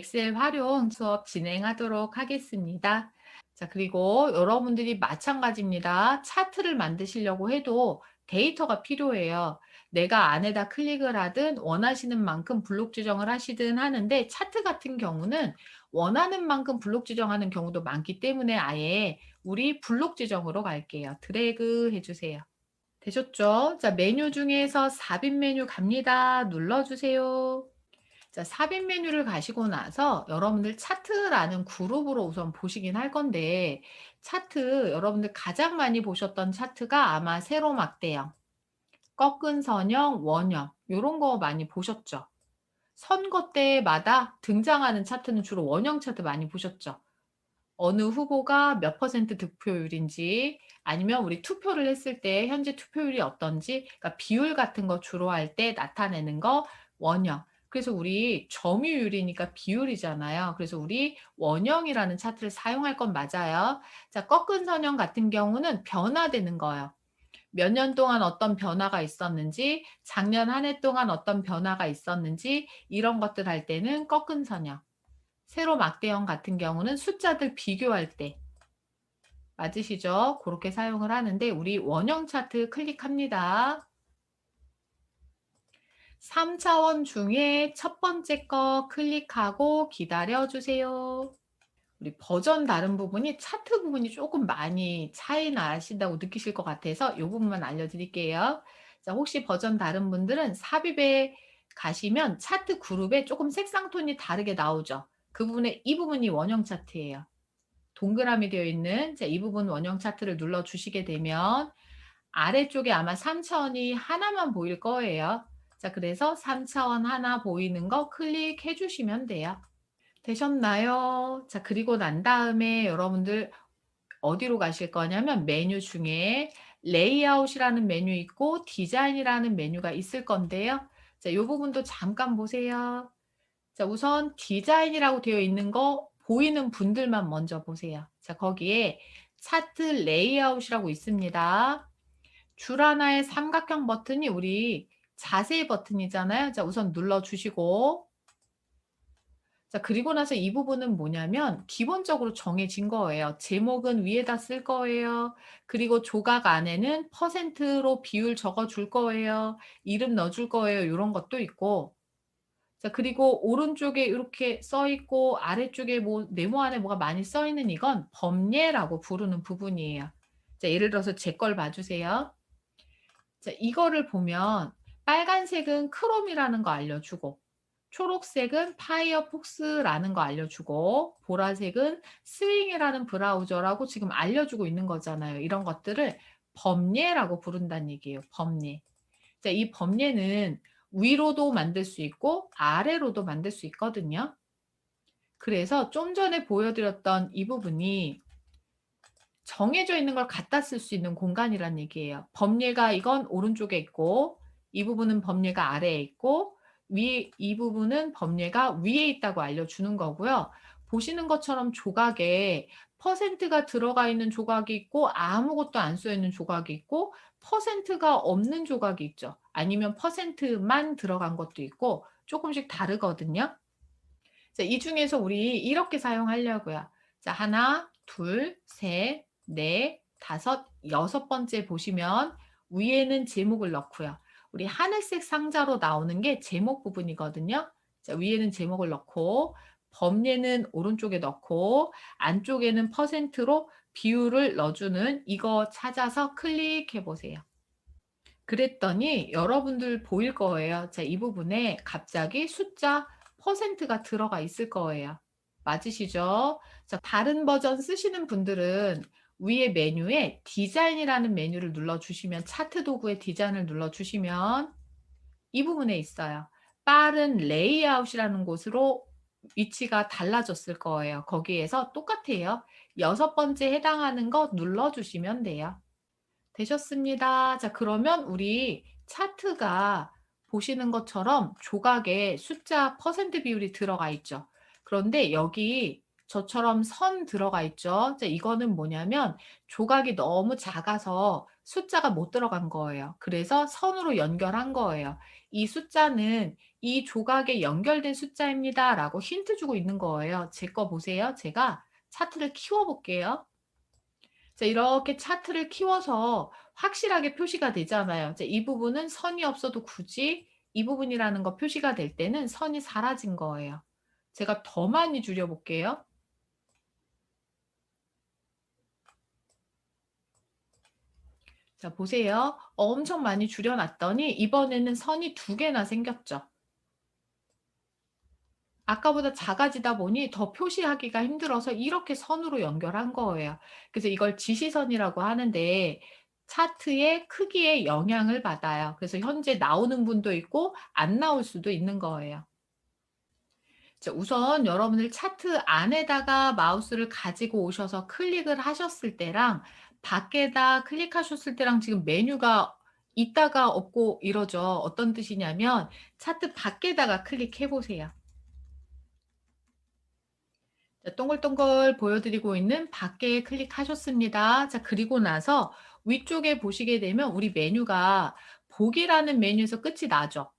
엑셀 활용 수업 진행하도록 하겠습니다. 자, 그리고 여러분들이 마찬가지입니다. 차트를 만드시려고 해도 데이터가 필요해요. 내가 안에다 클릭을 하든 원하시는 만큼 블록 지정을 하시든 하는데 차트 같은 경우는 원하는 만큼 블록 지정하는 경우도 많기 때문에 아예 우리 블록 지정으로 갈게요. 드래그 해주세요. 되셨죠? 자, 메뉴 중에서 삽입 메뉴 갑니다. 눌러주세요. 자, 삽입 메뉴를 가시고 나서 여러분들 차트라는 그룹으로 우선 보시긴 할 건데 차트 여러분들 가장 많이 보셨던 차트가 아마 세로 막대형, 꺾은 선형, 원형 요런 거 많이 보셨죠? 선거 때마다 등장하는 차트는 주로 원형 차트 많이 보셨죠? 어느 후보가 몇 퍼센트 득표율인지 아니면 우리 투표를 했을 때 현재 투표율이 어떤지 그러니까 비율 같은 거 주로 할 때 나타내는 거 원형. 그래서 우리 점유율이니까 비율이잖아요. 그래서 우리 원형이라는 차트를 사용할 건 맞아요. 자, 꺾은 선형 같은 경우는 변화되는 거예요. 몇 년 동안 어떤 변화가 있었는지, 작년 한 해 동안 어떤 변화가 있었는지 이런 것들 할 때는 꺾은 선형. 세로 막대형 같은 경우는 숫자들 비교할 때 맞으시죠? 그렇게 사용을 하는데 우리 원형 차트 클릭합니다. 3차원 중에 첫 번째 거 클릭하고 기다려 주세요. 우리 버전 다른 부분이 차트 부분이 조금 많이 차이 나신다고 느끼실 것 같아서 이 부분만 알려드릴게요. 자, 혹시 버전 다른 분들은 삽입에 가시면 차트 그룹에 조금 색상 톤이 다르게 나오죠. 그 부분에 이 부분이 원형 차트예요. 동그라미 되어 있는 이 부분 원형 차트를 눌러 주시게 되면 아래쪽에 아마 3차원이 하나만 보일 거예요. 자, 그래서 3차원 하나 보이는 거 클릭해 주시면 돼요. 되셨나요? 자, 그리고 난 다음에 여러분들 어디로 가실 거냐면 메뉴 중에 레이아웃이라는 메뉴 있고 디자인이라는 메뉴가 있을 건데요. 자, 요 부분도 잠깐 보세요. 자, 우선 디자인이라고 되어 있는 거 보이는 분들만 먼저 보세요. 자, 거기에 차트 레이아웃이라고 있습니다. 줄 하나의 삼각형 버튼이 우리 자세 버튼이잖아요. 자, 우선 눌러 주시고 자, 그리고 나서 이 부분은 뭐냐면 기본적으로 정해진 거예요. 제목은 위에다 쓸 거예요. 그리고 조각 안에는 퍼센트로 비율 적어 줄 거예요. 이름 넣어 줄 거예요. 요런 것도 있고 자, 그리고 오른쪽에 이렇게 써 있고 아래쪽에 뭐 네모 안에 뭐가 많이 써 있는 이건 범례라고 부르는 부분이에요. 자, 예를 들어서 제 걸 봐 주세요. 자, 이거를 보면 빨간색은 크롬이라는 거 알려주고 초록색은 파이어폭스라는 거 알려주고 보라색은 스윙이라는 브라우저라고 지금 알려주고 있는 거잖아요. 이런 것들을 범례라고 부른다는 얘기예요. 범례. 자, 이 범례는 위로도 만들 수 있고 아래로도 만들 수 있거든요. 그래서 좀 전에 보여드렸던 이 부분이 정해져 있는 걸 갖다 쓸 수 있는 공간이란 얘기예요. 범례가 이건 오른쪽에 있고 이 부분은 범례가 아래에 있고 이 부분은 범례가 위에 있다고 알려주는 거고요. 보시는 것처럼 조각에 퍼센트가 들어가 있는 조각이 있고 아무것도 안 써 있는 조각이 있고 퍼센트가 없는 조각이 있죠. 아니면 퍼센트만 들어간 것도 있고 조금씩 다르거든요. 자, 이 중에서 우리 이렇게 사용하려고요. 자, 하나, 둘, 셋, 넷, 다섯, 여섯 번째 보시면 위에는 제목을 넣고요. 우리 하늘색 상자로 나오는 게 제목 부분이거든요. 자, 위에는 제목을 넣고 범례는 오른쪽에 넣고 안쪽에는 퍼센트로 비율을 넣어주는 이거 찾아서 클릭해 보세요. 그랬더니 여러분들 보일 거예요. 자, 이 부분에 갑자기 숫자 퍼센트가 들어가 있을 거예요. 맞으시죠? 자, 다른 버전 쓰시는 분들은 위에 메뉴에 디자인이라는 메뉴를 눌러주시면 차트 도구의 디자인을 눌러주시면 이 부분에 있어요. 빠른 레이아웃이라는 곳으로 위치가 달라졌을 거예요. 거기에서 똑같아요. 여섯 번째 해당하는 거 눌러주시면 돼요. 되셨습니다. 자, 그러면 우리 차트가 보시는 것처럼 조각에 숫자 퍼센트 비율이 들어가 있죠. 그런데 여기 저처럼 선 들어가 있죠. 자, 이거는 뭐냐면 조각이 너무 작아서 숫자가 못 들어간 거예요. 그래서 선으로 연결한 거예요. 이 숫자는 이 조각에 연결된 숫자입니다라고 힌트 주고 있는 거예요. 제 거 보세요. 제가 차트를 키워 볼게요. 자, 이렇게 차트를 키워서 확실하게 표시가 되잖아요. 자, 이 부분은 선이 없어도 굳이 이 부분이라는 거 표시가 될 때는 선이 사라진 거예요. 제가 더 많이 줄여 볼게요. 자, 보세요. 엄청 많이 줄여 놨더니 이번에는 선이 두 개나 생겼죠. 아까보다 작아지다 보니 더 표시하기가 힘들어서 이렇게 선으로 연결한 거예요. 그래서 이걸 지시선이라고 하는데 차트의 크기에 영향을 받아요. 그래서 현재 나오는 분도 있고 안 나올 수도 있는 거예요. 자, 우선 여러분들 차트 안에다가 마우스를 가지고 오셔서 클릭을 하셨을 때랑 밖에다 클릭하셨을 때랑 지금 메뉴가 있다가 없고 이러죠. 어떤 뜻이냐면 차트 밖에다가 클릭해 보세요. 자, 동글동글 보여드리고 있는 밖에 클릭하셨습니다. 자, 그리고 나서 위쪽에 보시게 되면 우리 메뉴가 보기라는 메뉴에서 끝이 나죠.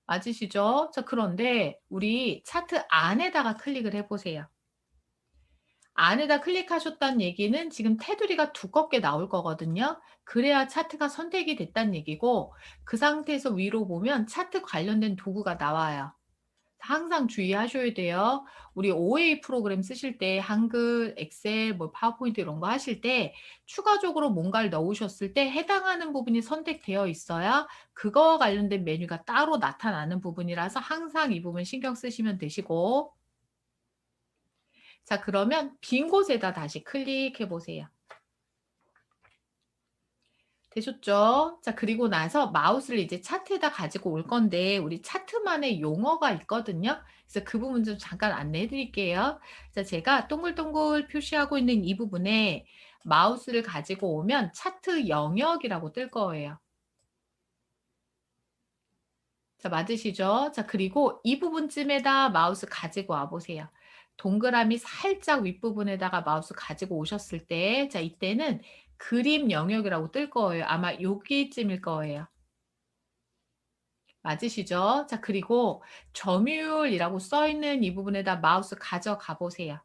맞으시죠? 자, 그런데 우리 차트 안에다가 클릭을 해 보세요. 안에다 클릭하셨다는 얘기는 지금 테두리가 두껍게 나올 거거든요. 그래야 차트가 선택이 됐다는 얘기고 그 상태에서 위로 보면 차트 관련된 도구가 나와요. 항상 주의하셔야 돼요. 우리 OA 프로그램 쓰실 때 한글, 엑셀, 뭐 파워포인트 이런 거 하실 때 추가적으로 뭔가를 넣으셨을 때 해당하는 부분이 선택되어 있어야 그거와 관련된 메뉴가 따로 나타나는 부분이라서 항상 이 부분 신경 쓰시면 되시고 자, 그러면 빈 곳에다 다시 클릭해 보세요. 되셨죠? 자, 그리고 나서 마우스를 이제 차트에다 가지고 올 건데 우리 차트만의 용어가 있거든요. 그래서 그 부분 좀 잠깐 안내해 드릴게요. 자, 제가 동글동글 표시하고 있는 이 부분에 마우스를 가지고 오면 차트 영역이라고 뜰 거예요. 자, 맞으시죠? 자, 그리고 이 부분쯤에다 마우스 가지고 와 보세요. 동그라미 살짝 윗부분에다가 마우스 가지고 오셨을 때, 자, 이때는 그림 영역이라고 뜰 거예요. 아마 여기쯤일 거예요. 맞으시죠? 자, 그리고 점유율이라고 써 있는 이 부분에다 마우스 가져가 보세요.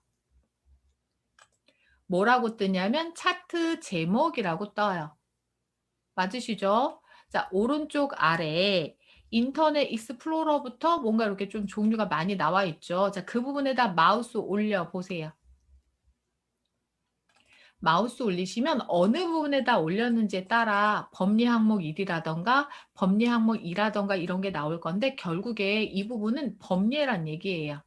뭐라고 뜨냐면 차트 제목이라고 떠요. 맞으시죠? 자, 오른쪽 아래에 인터넷 익스플로러부터 뭔가 이렇게 좀 종류가 많이 나와 있죠. 자, 그 부분에다 마우스 올려 보세요. 마우스 올리시면 어느 부분에다 올렸는지에 따라 법리 항목 1이라던가 법리 항목 2라던가 이런 게 나올 건데 결국에 이 부분은 법리란 얘기예요.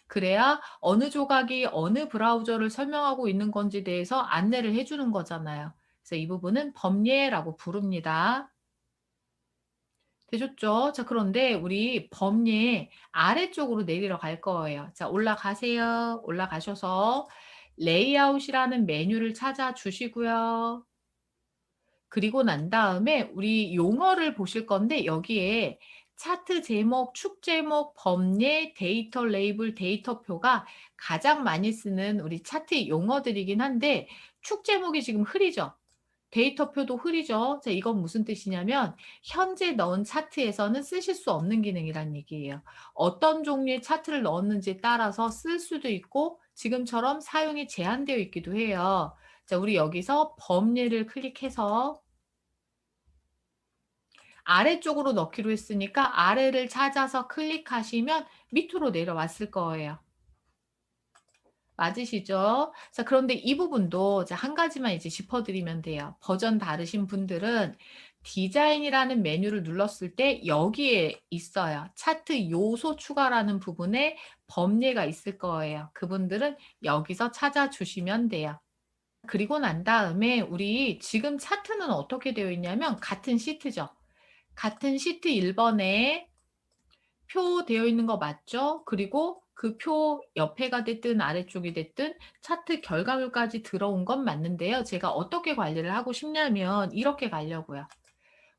그래야 어느 조각이 어느 브라우저를 설명하고 있는 건지 대해서 안내를 해주는 거잖아요. 그래서 이 부분은 법례라고 부릅니다. 되셨죠? 자, 그런데 우리 범례 아래쪽으로 내리러 갈 거예요. 자, 올라가세요. 올라가셔서 레이아웃이라는 메뉴를 찾아 주시고요. 그리고 난 다음에 우리 용어를 보실 건데 여기에 차트 제목, 축 제목, 범례, 데이터 레이블, 데이터표가 가장 많이 쓰는 우리 차트 용어들이긴 한데 축 제목이 지금 흐리죠? 데이터표도 흐리죠. 자, 이건 무슨 뜻이냐면 현재 넣은 차트에서는 쓰실 수 없는 기능이란 얘기예요. 어떤 종류의 차트를 넣었는지에 따라서 쓸 수도 있고 지금처럼 사용이 제한되어 있기도 해요. 자, 우리 여기서 범례를 클릭해서 아래쪽으로 넣기로 했으니까 아래를 찾아서 클릭하시면 밑으로 내려왔을 거예요. 맞으시죠? 자, 그런데 이 부분도 한 가지만 이제 짚어드리면 돼요. 버전 다르신 분들은 디자인이라는 메뉴를 눌렀을 때 여기에 있어요. 차트 요소 추가라는 부분에 범례가 있을 거예요. 그분들은 여기서 찾아주시면 돼요. 그리고 난 다음에 우리 지금 차트는 어떻게 되어 있냐면 같은 시트죠. 같은 시트 1번에 표 되어 있는 거 맞죠? 그리고 그 표 옆에가 됐든 아래쪽이 됐든 차트 결과물까지 들어온 건 맞는데요. 제가 어떻게 관리를 하고 싶냐면 이렇게 가려고요.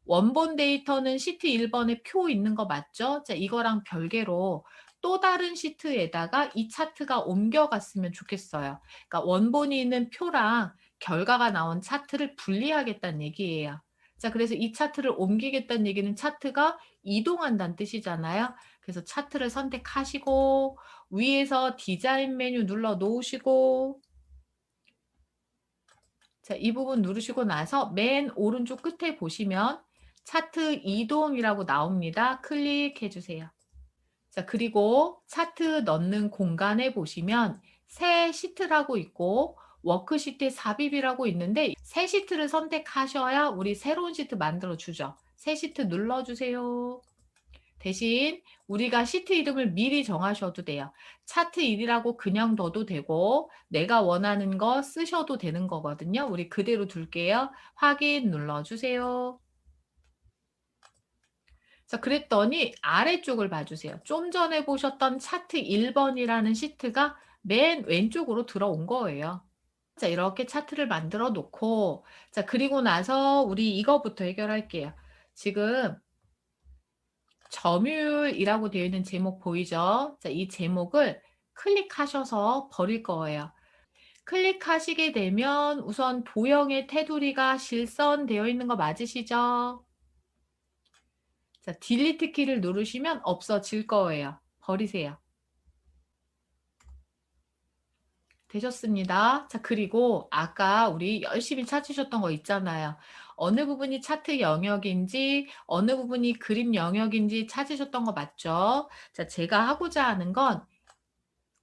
원본 데이터는 시트 1번에 표 있는 거 맞죠? 자, 이거랑 별개로 또 다른 시트에다가 이 차트가 옮겨갔으면 좋겠어요. 그러니까 원본이 있는 표랑 결과가 나온 차트를 분리하겠다는 얘기예요. 자, 그래서 이 차트를 옮기겠다는 얘기는 차트가 이동한다는 뜻이잖아요. 그래서 차트를 선택하시고 위에서 디자인 메뉴 눌러 놓으시고, 자, 이 부분 누르시고 나서 맨 오른쪽 끝에 보시면 차트 이동이라고 나옵니다. 클릭해 주세요. 자, 그리고 차트 넣는 공간에 보시면 새 시트라고 있고 워크시트에 삽입이라고 있는데 새 시트를 선택하셔야 우리 새로운 시트 만들어 주죠. 새 시트 눌러 주세요. 대신 우리가 시트 이름을 미리 정하셔도 돼요. 차트 1이라고 그냥 둬도 되고 내가 원하는 거 쓰셔도 되는 거거든요. 우리 그대로 둘게요. 확인 눌러 주세요. 자, 그랬더니 아래쪽을 봐주세요. 좀 전에 보셨던 차트 1번이라는 시트가 맨 왼쪽으로 들어온 거예요. 자, 이렇게 차트를 만들어 놓고, 자, 그리고 나서 우리 이거부터 해결할게요. 지금 점유율이라고 되어 있는 제목 보이죠? 자, 이 제목을 클릭하셔서 버릴 거예요. 클릭하시게 되면 우선 도형의 테두리가 실선되어 있는 거 맞으시죠? 자, 딜리트 키를 누르시면 없어질 거예요. 버리세요. 되셨습니다. 자, 그리고 아까 우리 열심히 찾으셨던 거 있잖아요. 어느 부분이 차트 영역인지, 어느 부분이 그림 영역인지 찾으셨던 거 맞죠? 자, 제가 하고자 하는 건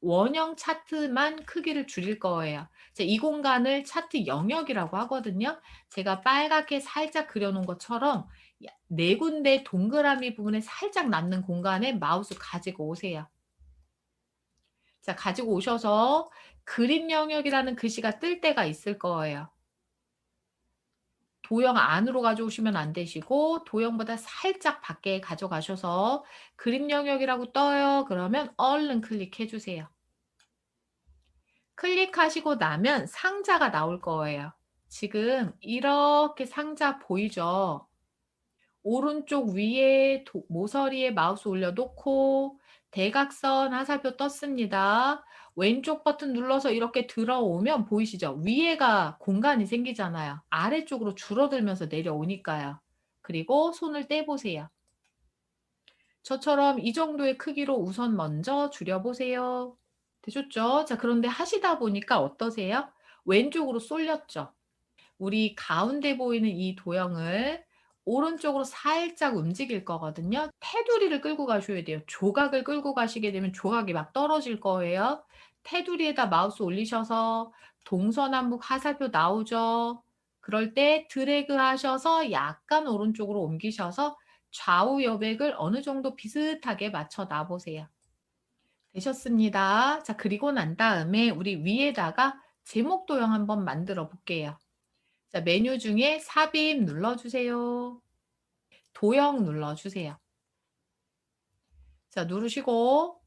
원형 차트만 크기를 줄일 거예요. 자, 이 공간을 차트 영역이라고 하거든요. 제가 빨갛게 살짝 그려놓은 것처럼 네 군데 동그라미 부분에 살짝 남는 공간에 마우스 가지고 오세요. 자, 가지고 오셔서 그림 영역이라는 글씨가 뜰 때가 있을 거예요. 도형 안으로 가져오시면 안 되시고 도형보다 살짝 밖에 가져가셔서 그림 영역이라고 떠요. 그러면 얼른 클릭해 주세요. 클릭하시고 나면 상자가 나올 거예요. 지금 이렇게 상자 보이죠? 오른쪽 위에 모서리에 마우스 올려놓고 대각선 화살표 떴습니다. 왼쪽 버튼 눌러서 이렇게 들어오면 보이시죠? 위에가 공간이 생기잖아요. 아래쪽으로 줄어들면서 내려오니까요. 그리고 손을 떼보세요. 저처럼 이 정도의 크기로 우선 먼저 줄여보세요. 되셨죠? 자, 그런데 하시다 보니까 어떠세요? 왼쪽으로 쏠렸죠? 우리 가운데 보이는 이 도형을 오른쪽으로 살짝 움직일 거거든요. 테두리를 끌고 가셔야 돼요. 조각을 끌고 가시게 되면 조각이 막 떨어질 거예요. 테두리에다 마우스 올리셔서 동서남북 화살표 나오죠. 그럴 때 드래그 하셔서 약간 오른쪽으로 옮기셔서 좌우 여백을 어느 정도 비슷하게 맞춰 놔 보세요. 되셨습니다. 자, 그리고 난 다음에 우리 위에다가 제목 도형 한번 만들어 볼게요. 자, 메뉴 중에 삽입 눌러주세요. 도형 눌러주세요. 자, 누르시고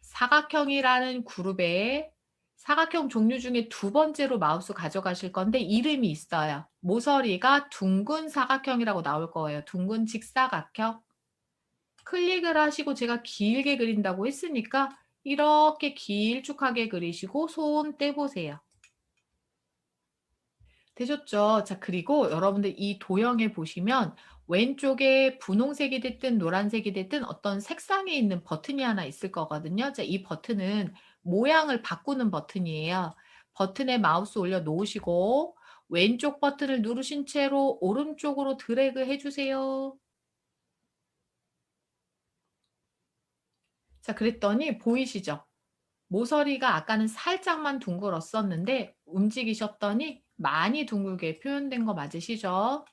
사각형이라는 그룹에 사각형 종류 중에 두 번째로 마우스 가져가실 건데 이름이 있어요. 모서리가 둥근 사각형이라고 나올 거예요. 둥근 직사각형. 클릭을 하시고 제가 길게 그린다고 했으니까 이렇게 길쭉하게 그리시고 손 떼보세요. 되셨죠? 자, 그리고 여러분들 이 도형에 보시면 왼쪽에 분홍색이 됐든 노란색이 됐든 어떤 색상이 있는 버튼이 하나 있을 거거든요. 자, 이 버튼은 모양을 바꾸는 버튼이에요. 버튼에 마우스 올려 놓으시고 왼쪽 버튼을 누르신 채로 오른쪽으로 드래그 해주세요. 자, 그랬더니 보이시죠? 모서리가 아까는 살짝만 둥글었었는데 움직이셨더니 많이 둥글게 표현된 거 맞으시죠?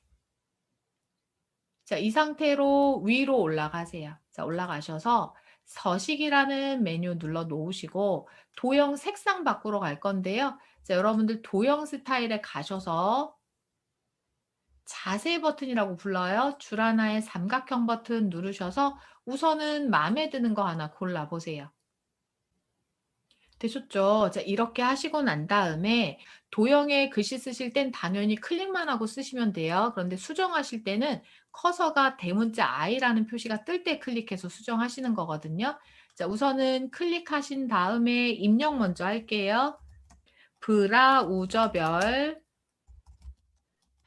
자, 이 상태로 위로 올라가세요. 자, 올라가셔서 서식이라는 메뉴 눌러 놓으시고 도형 색상 바꾸러 갈 건데요. 자, 여러분들 도형 스타일에 가셔서 자세 버튼이라고 불러요. 줄 하나에 삼각형 버튼 누르셔서 우선은 마음에 드는 거 하나 골라 보세요. 되셨죠? 자, 이렇게 하시고 난 다음에 도형에 글씨 쓰실 땐 당연히 클릭만 하고 쓰시면 돼요. 그런데 수정하실 때는 커서가 대문자 I라는 표시가 뜰 때 클릭해서 수정하시는 거거든요. 자, 우선은 클릭하신 다음에 입력 먼저 할게요. 브라우저별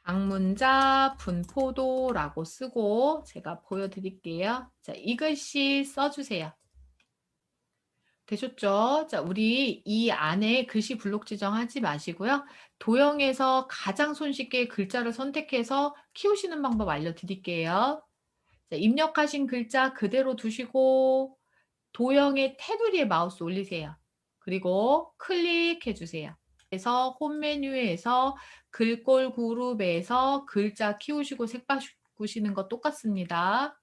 방문자 분포도라고 쓰고 제가 보여드릴게요. 자, 이 글씨 써주세요. 되셨죠? 자, 우리 이 안에 글씨 블록 지정하지 마시고요. 도형에서 가장 손쉽게 글자를 선택해서 키우시는 방법 알려드릴게요. 자, 입력하신 글자 그대로 두시고 도형의 테두리에 마우스 올리세요. 그리고 클릭해 주세요. 그래서 홈 메뉴에서 글꼴 그룹에서 글자 키우시고 색 바꾸시는 거 똑같습니다.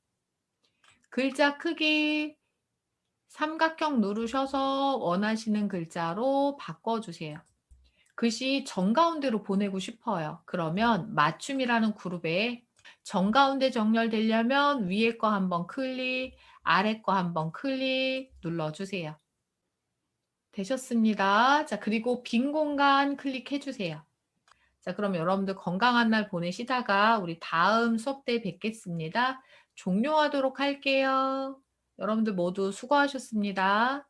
글자 크기 삼각형 누르셔서 원하시는 글자로 바꿔주세요. 글씨 정가운데로 보내고 싶어요. 그러면 맞춤이라는 그룹에 정가운데 정렬되려면 위에 거 한번 클릭, 아래 거 한번 클릭 눌러주세요. 되셨습니다. 자, 그리고 빈 공간 클릭해 주세요. 자, 그럼 여러분들 건강한 날 보내시다가 우리 다음 수업 때 뵙겠습니다. 종료하도록 할게요. 여러분들 모두 수고하셨습니다.